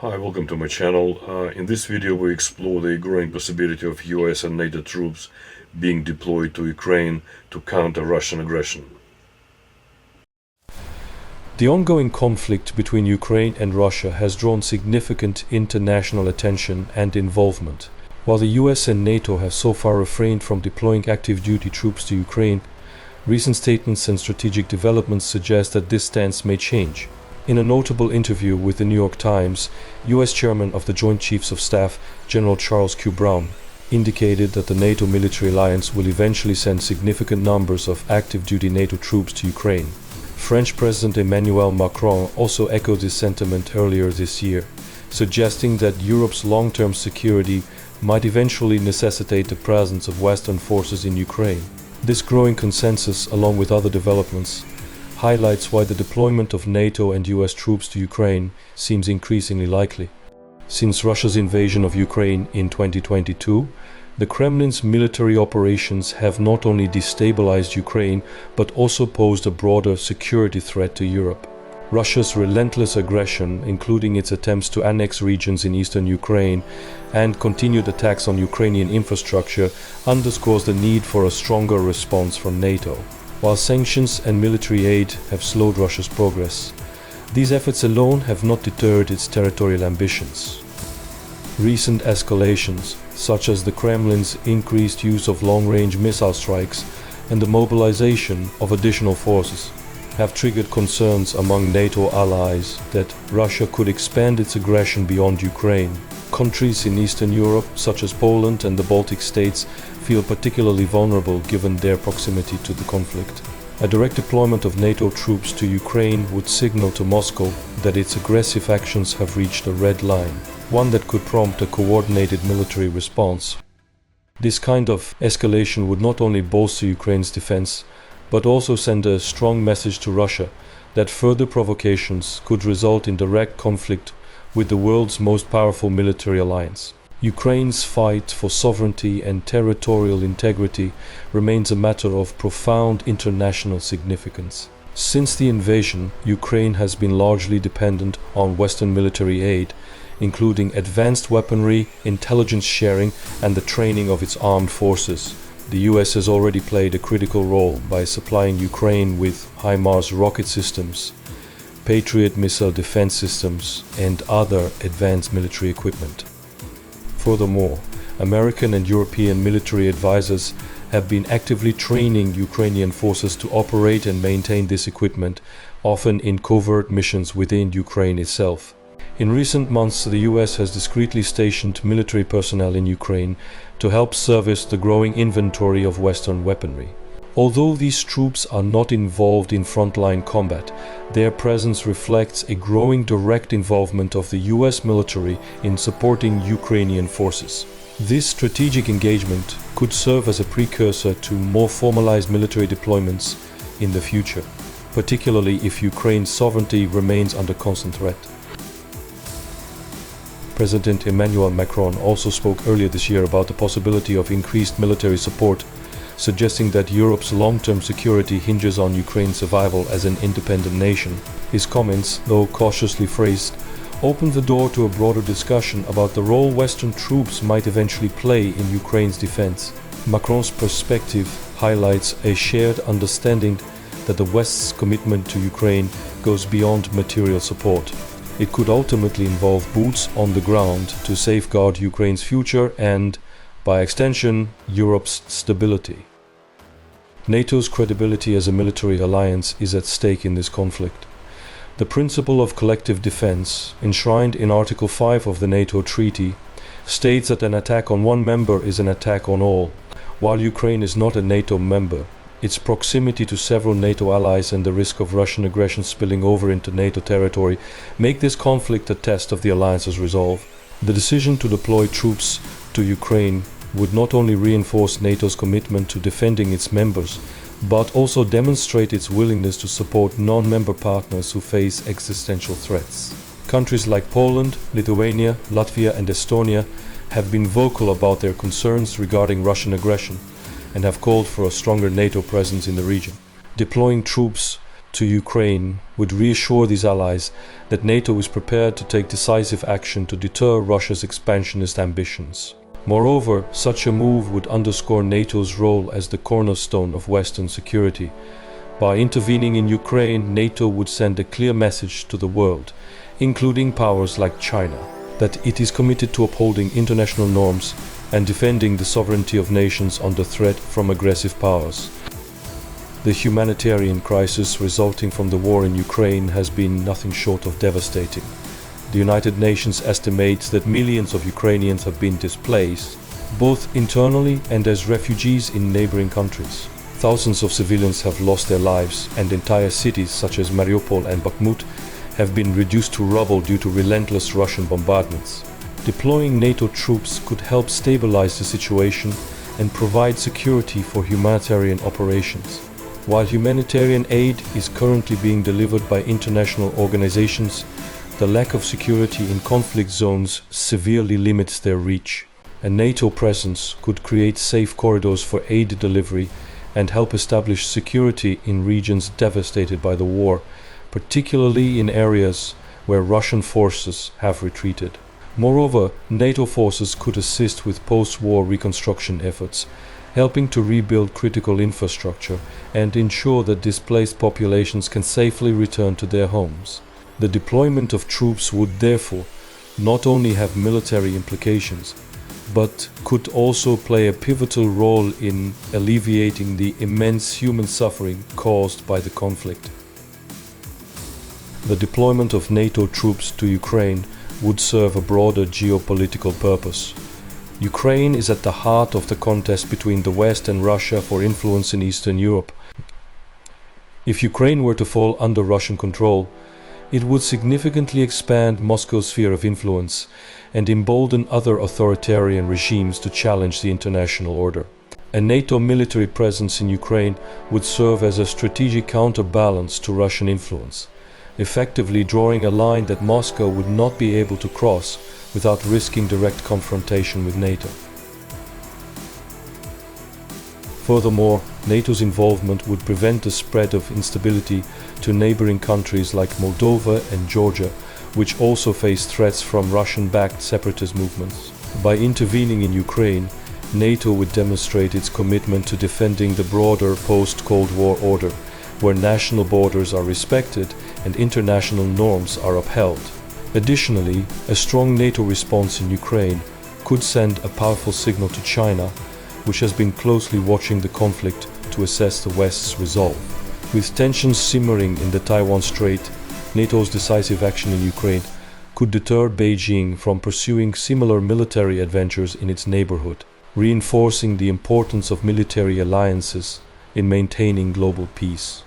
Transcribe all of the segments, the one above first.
Hi, welcome to my channel. In this video we explore the growing possibility of US and NATO troops being deployed to Ukraine to counter Russian aggression. The ongoing conflict between Ukraine and Russia has drawn significant international attention and involvement. While the US and NATO have so far refrained from deploying active duty troops to Ukraine, recent statements and strategic developments suggest that this stance may change. In a notable interview with the New York Times, US Chairman of the Joint Chiefs of Staff, General Charles Q. Brown, indicated that the NATO military alliance will eventually send significant numbers of active duty NATO troops to Ukraine. French President Emmanuel Macron also echoed this sentiment earlier this year, suggesting that Europe's long-term security might eventually necessitate the presence of Western forces in Ukraine. This growing consensus, along with other developments, highlights why the deployment of NATO and US troops to Ukraine seems increasingly likely. Since Russia's invasion of Ukraine in 2022, the Kremlin's military operations have not only destabilized Ukraine but also posed a broader security threat to Europe. Russia's relentless aggression, including its attempts to annex regions in eastern Ukraine and continued attacks on Ukrainian infrastructure, underscores the need for a stronger response from NATO. While sanctions and military aid have slowed Russia's progress, these efforts alone have not deterred its territorial ambitions. Recent escalations, such as the Kremlin's increased use of long-range missile strikes and the mobilization of additional forces, have triggered concerns among NATO allies that Russia could expand its aggression beyond Ukraine. Countries in Eastern Europe, such as Poland and the Baltic states, feel particularly vulnerable given their proximity to the conflict. A direct deployment of NATO troops to Ukraine would signal to Moscow that its aggressive actions have reached a red line, one that could prompt a coordinated military response. This kind of escalation would not only bolster Ukraine's defense, but also send a strong message to Russia that further provocations could result in direct conflict with the world's most powerful military alliance. Ukraine's fight for sovereignty and territorial integrity remains a matter of profound international significance. Since the invasion, Ukraine has been largely dependent on Western military aid, including advanced weaponry, intelligence sharing, and the training of its armed forces. The US has already played a critical role by supplying Ukraine with HIMARS rocket systems, Patriot missile defense systems, and other advanced military equipment. Furthermore, American and European military advisors have been actively training Ukrainian forces to operate and maintain this equipment, often in covert missions within Ukraine itself. In recent months, the US has discreetly stationed military personnel in Ukraine to help service the growing inventory of Western weaponry. Although these troops are not involved in frontline combat, their presence reflects a growing direct involvement of the US military in supporting Ukrainian forces. This strategic engagement could serve as a precursor to more formalized military deployments in the future, particularly if Ukraine's sovereignty remains under constant threat. President Emmanuel Macron also spoke earlier this year about the possibility of increased military support, suggesting that Europe's long-term security hinges on Ukraine's survival as an independent nation. His comments, though cautiously phrased, opened the door to a broader discussion about the role Western troops might eventually play in Ukraine's defense. Macron's perspective highlights a shared understanding that the West's commitment to Ukraine goes beyond material support. It could ultimately involve boots on the ground to safeguard Ukraine's future and, by extension, Europe's stability. NATO's credibility as a military alliance is at stake in this conflict. The principle of collective defense, enshrined in Article 5 of the NATO Treaty, states that an attack on one member is an attack on all. While Ukraine is not a NATO member, its proximity to several NATO allies and the risk of Russian aggression spilling over into NATO territory make this conflict a test of the alliance's resolve. The decision to deploy troops to Ukraine would not only reinforce NATO's commitment to defending its members, but also demonstrate its willingness to support non-member partners who face existential threats. Countries like Poland, Lithuania, Latvia, and Estonia have been vocal about their concerns regarding Russian aggression and have called for a stronger NATO presence in the region. Deploying troops to Ukraine would reassure these allies that NATO is prepared to take decisive action to deter Russia's expansionist ambitions. Moreover, such a move would underscore NATO's role as the cornerstone of Western security. By intervening in Ukraine, NATO would send a clear message to the world, including powers like China, that it is committed to upholding international norms and defending the sovereignty of nations under threat from aggressive powers. The humanitarian crisis resulting from the war in Ukraine has been nothing short of devastating. The United Nations estimates that millions of Ukrainians have been displaced, both internally and as refugees in neighboring countries. Thousands of civilians have lost their lives, and entire cities such as Mariupol and Bakhmut have been reduced to rubble due to relentless Russian bombardments. Deploying NATO troops could help stabilize the situation and provide security for humanitarian operations. While humanitarian aid is currently being delivered by international organizations, the lack of security in conflict zones severely limits their reach. A NATO presence could create safe corridors for aid delivery and help establish security in regions devastated by the war, particularly in areas where Russian forces have retreated. Moreover, NATO forces could assist with post-war reconstruction efforts, helping to rebuild critical infrastructure and ensure that displaced populations can safely return to their homes. The deployment of troops would therefore not only have military implications, but could also play a pivotal role in alleviating the immense human suffering caused by the conflict. The deployment of NATO troops to Ukraine would serve a broader geopolitical purpose. Ukraine is at the heart of the contest between the West and Russia for influence in Eastern Europe. If Ukraine were to fall under Russian control, it would significantly expand Moscow's sphere of influence and embolden other authoritarian regimes to challenge the international order. A NATO military presence in Ukraine would serve as a strategic counterbalance to Russian influence, effectively drawing a line that Moscow would not be able to cross without risking direct confrontation with NATO. Furthermore, NATO's involvement would prevent the spread of instability to neighboring countries like Moldova and Georgia, which also face threats from Russian-backed separatist movements. By intervening in Ukraine, NATO would demonstrate its commitment to defending the broader post-Cold War order, where national borders are respected and international norms are upheld. Additionally, a strong NATO response in Ukraine could send a powerful signal to China, which has been closely watching the conflict to assess the West's resolve. With tensions simmering in the Taiwan Strait, NATO's decisive action in Ukraine could deter Beijing from pursuing similar military adventures in its neighborhood, reinforcing the importance of military alliances in maintaining global peace.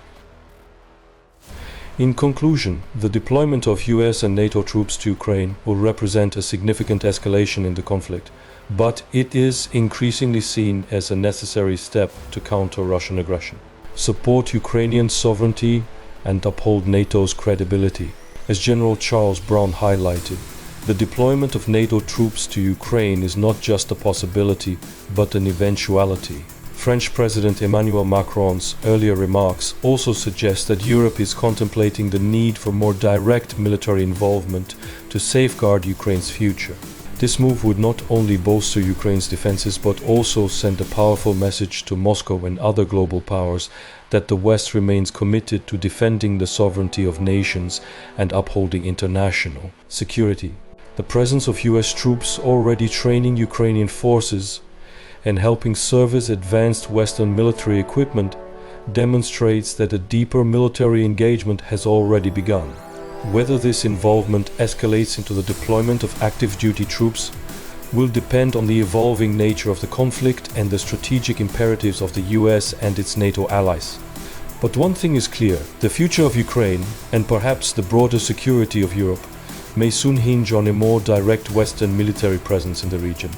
In conclusion, the deployment of US and NATO troops to Ukraine will represent a significant escalation in the conflict, but it is increasingly seen as a necessary step to counter Russian aggression, support Ukrainian sovereignty, and uphold NATO's credibility. As General Charles Brown highlighted, the deployment of NATO troops to Ukraine is not just a possibility, but an eventuality. French President Emmanuel Macron's earlier remarks also suggest that Europe is contemplating the need for more direct military involvement to safeguard Ukraine's future. This move would not only bolster Ukraine's defenses but also send a powerful message to Moscow and other global powers that the West remains committed to defending the sovereignty of nations and upholding international security. The presence of US troops already training Ukrainian forces and helping service advanced Western military equipment demonstrates that a deeper military engagement has already begun. Whether this involvement escalates into the deployment of active duty troops will depend on the evolving nature of the conflict and the strategic imperatives of the US and its NATO allies. But one thing is clear: the future of Ukraine, and perhaps the broader security of Europe, may soon hinge on a more direct Western military presence in the region.